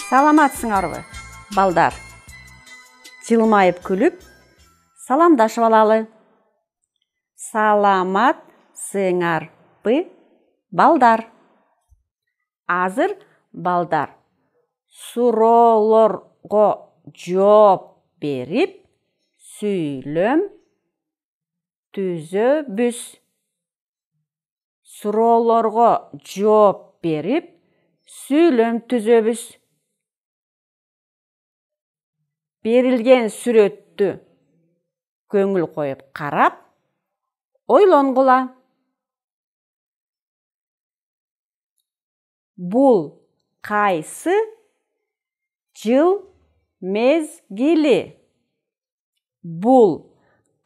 Саламатсыңарбы, балдар? Жылмайып күлүп, саламдашып алалы. Саламатсыңарбы, балдар? Азыр, балдар, суроолорго жооп берип, сүйлөм түзөбүз. Суроолорго жооп берип, сүйлөм түзөбүз. Берилген сүрөттү көңүл коюп карап, ойлонгула. Бул кайсы жыл мезгили? Бул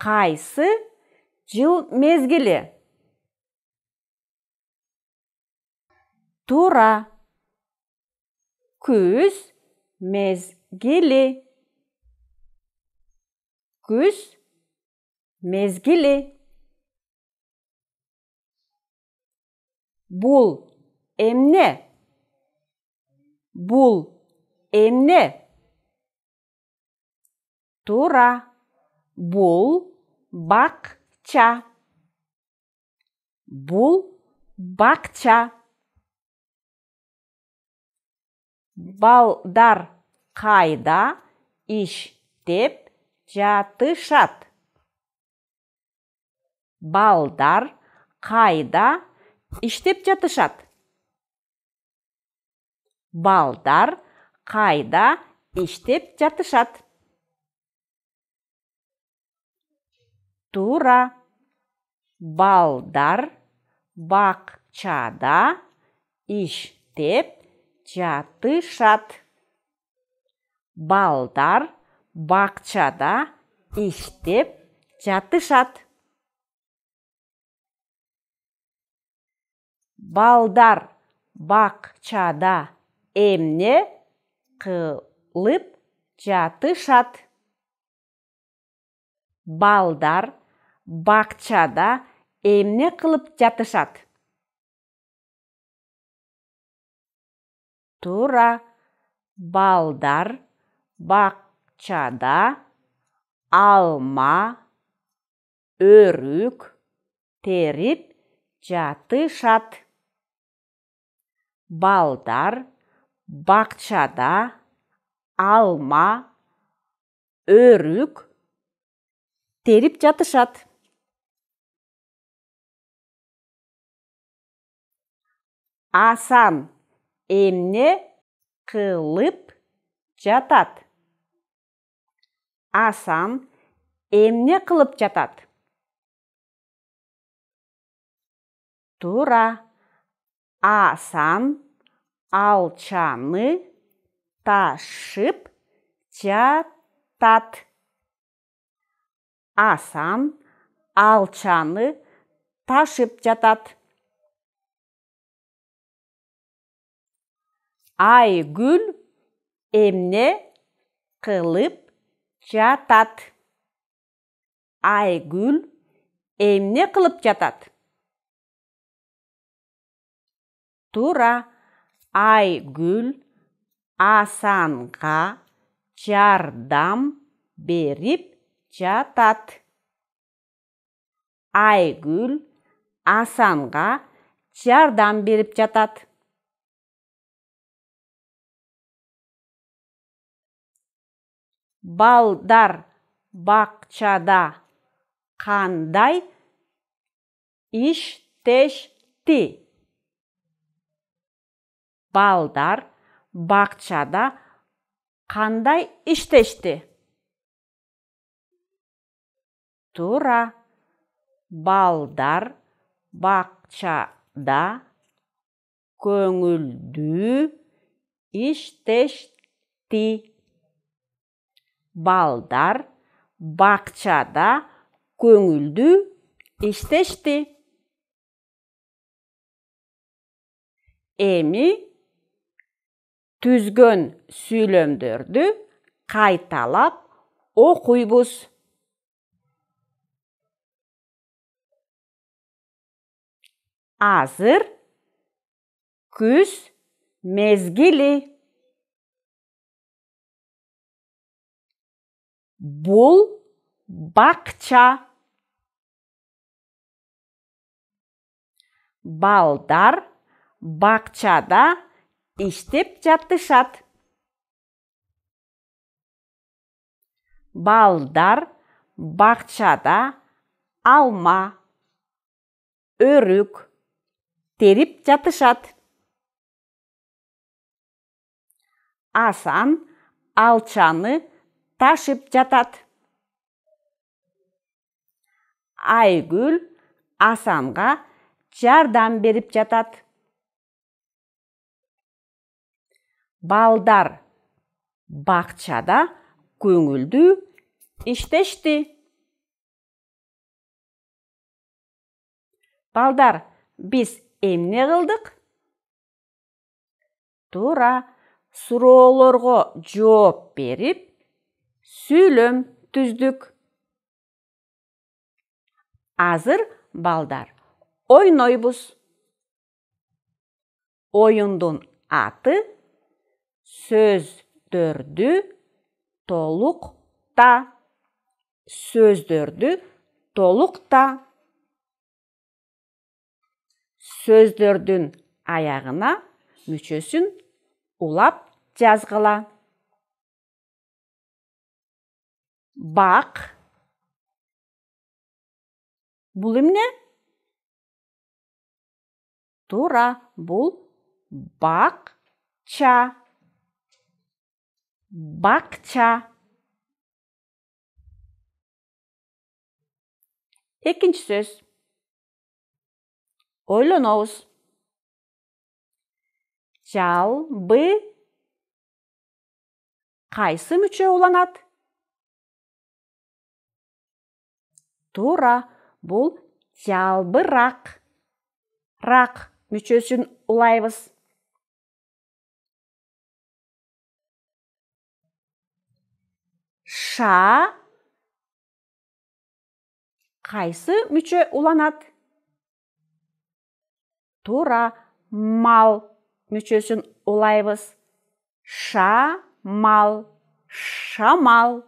кайсы жыл мезгили? Туура. Күз мезгили. Күз мезгили. Бул эмне? Бул эмне? Туура. Бул бакча. Бул бакча. Балдар кайда иштеп жатышат? Балдар кайда иштеп жатышат? Балдар кайда иштеп жатышат? Туура. Балдар бакчада иштеп жатышат. Балдар бакчада иштеп жатышат. Балдар бакчада эмне кылып жатышат? Балдар бакчада эмне кылып жатышат? Туура. Балдар бакчада алма, өрүк терип жатышат. Балдар бакчада алма, өрүк терип жатышат. Асан эмне кылып жатат? Асан эмне кылып жатат? Туура. Асан алчаны ташып жатат. Асан алчаны ташып жатат. Айгүл эмне кылып жатат? Айгүл эмне кылып жатат? Туура. Айгүл Асанга жардам берип жатат. Айгүл Асанга жардам берип жатат. Балдар бакчада кандай иштешти? Балдар бакчада кандай иштешти? Туура. Балдар бакчада көңүлдүү иштешти. Балдар бакчада көңүлдүү иштешти. Эми түзгөн сүйлөмдөрдү кайталап окуйбуз. Азыр күз мезгили. Бул бакча. Балдар бакчада иштеп жатышат. Балдар бакчада алма, өрүк терип жатышат. Асан алчаны ташып жатат. Айгүл Асанга жардам берип жатат. Балдар бакчада көңүлдүү иштешти. Балдар, биз эмне кылдык? Туура, суроолорго жооп берип, сүйлөм түздүк. Азыр балдар ойнойбуз. Оюндун аты сөздөрдү толукта. Сөздөрдү толукта. Сөздөрдүн аягына мүчөсүн улап жазгыла. Бак. Бул эмне? Туура, бул бакча. Бакча. Экинчи сөз. Ойлонобуз. Жалбы кайсы мүчө уланат? Туура, бул жалбырак. Рак мүчөсүн улайбыз. Ша кайсы мүчө уланат? Туура, мал мүчөсүн улайбыз. Шамал. Шамал.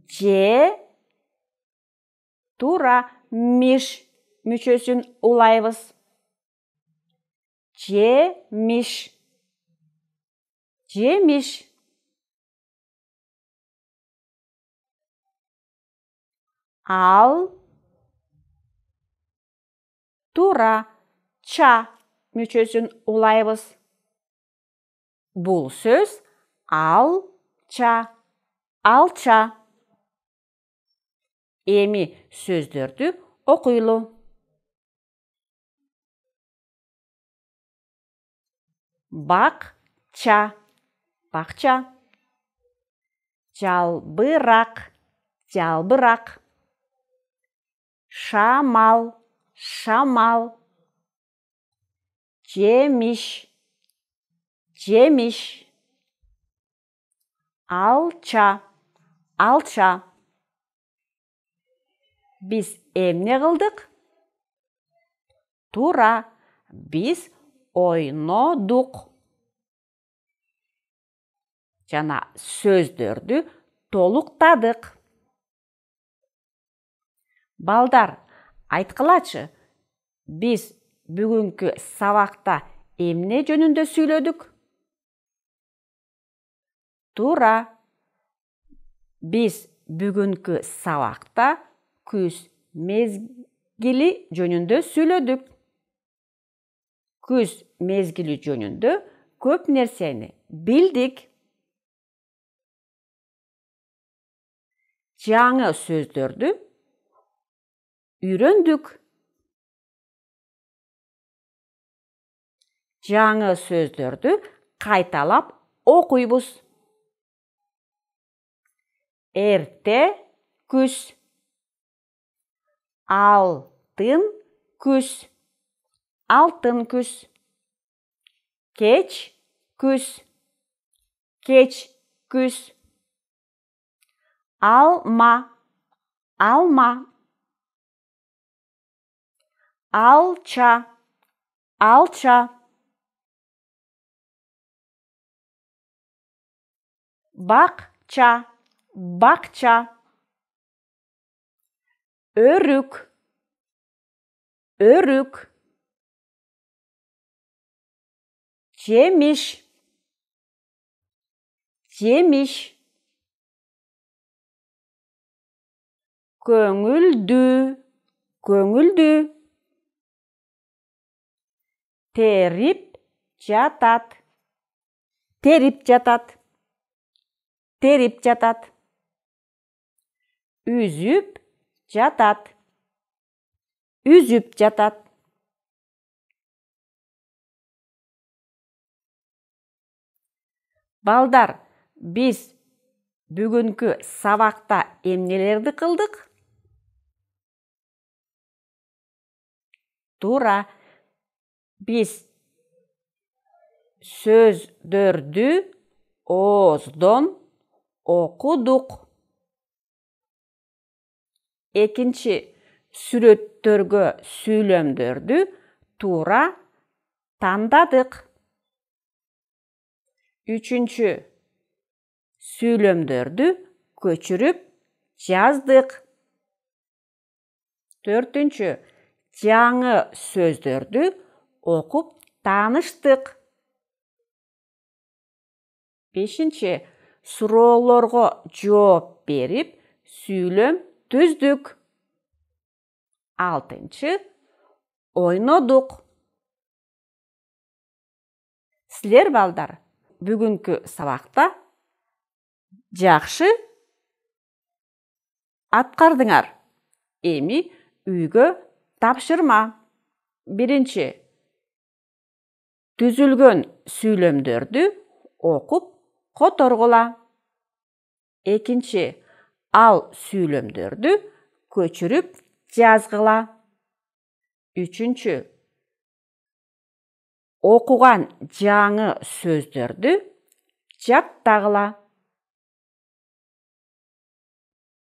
Же. Туура, миш мүчөсүн улайбыз. Жемиш. Жемиш. Ал. Туура, ча мүчөсүн улайбыз. Бул сөз алча. Алча. Эми сөздөрдү окуйлу. Бакча. Бакча. Жалбырак. Жалбырак. Шамал. Шамал. Жемиш. Жемиш. Алча. Алча. Биз эмне кылдык? Туура, биз ойнодук. Жана сөздөрдү толуктадык. Балдар, айткылачы, биз бүгүнкү сабакта эмне жөнүндө сүйлөдүк? Туура, биз бүгүнкү сабакта күз мезгили жөнүндө сүйлөдүк. Күз мезгили жөнүндө көп нерсени билдик. Жаңы сөздөрдү үйрөндүк. Жаңы сөздөрдү кайталап окуйбуз. Эрте күз. Алтын күз. Алтын күз. Кеч күз. Кеч күз. Алма. Алма. Алча. Алча. Бакча, бакча. Өрүк, өрүк. Жемиш, жемиш. Көңүлдүү, көңүлдүү. Терип жатат, терип жатат, терип жатат. Үзүп жатат, үзүп жатат. Балдар, биз бүгүнкү сабакта эмнелерди кылдык? Туура, биз сөздөрдү ооздон окудук. Экинчи, сүрөттөргө сүйлөмдөрдү туура тандадык. Үчүнчү, сүйлөмдөрдү көчүрүп жаздык. Төртүнчү, жаңы сөздөрдү окуп тааныштык. Бешинчи, суроолорго жооп берип, сүйлөм түздүк. Алтынчы, ойнодук. Силер, балдар, бүгүнкү сабакта жакшы аткардыңар. Эми үйгө тапшырма. Биринчи, түзүлгөн сүйлөмдөрдү окуп которгула. Экинчи, ал сүйлөмдөрдү көчүрүп жазгыла. Үчүнчү, окуган жаңы сөздөрдү жаттагыла.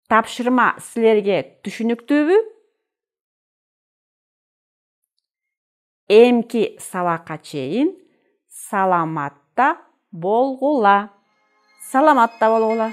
Тапшырма силерге түшүнүктүүбү? Эмки сабакка чейин саламатта болгула. Саламатта болгула.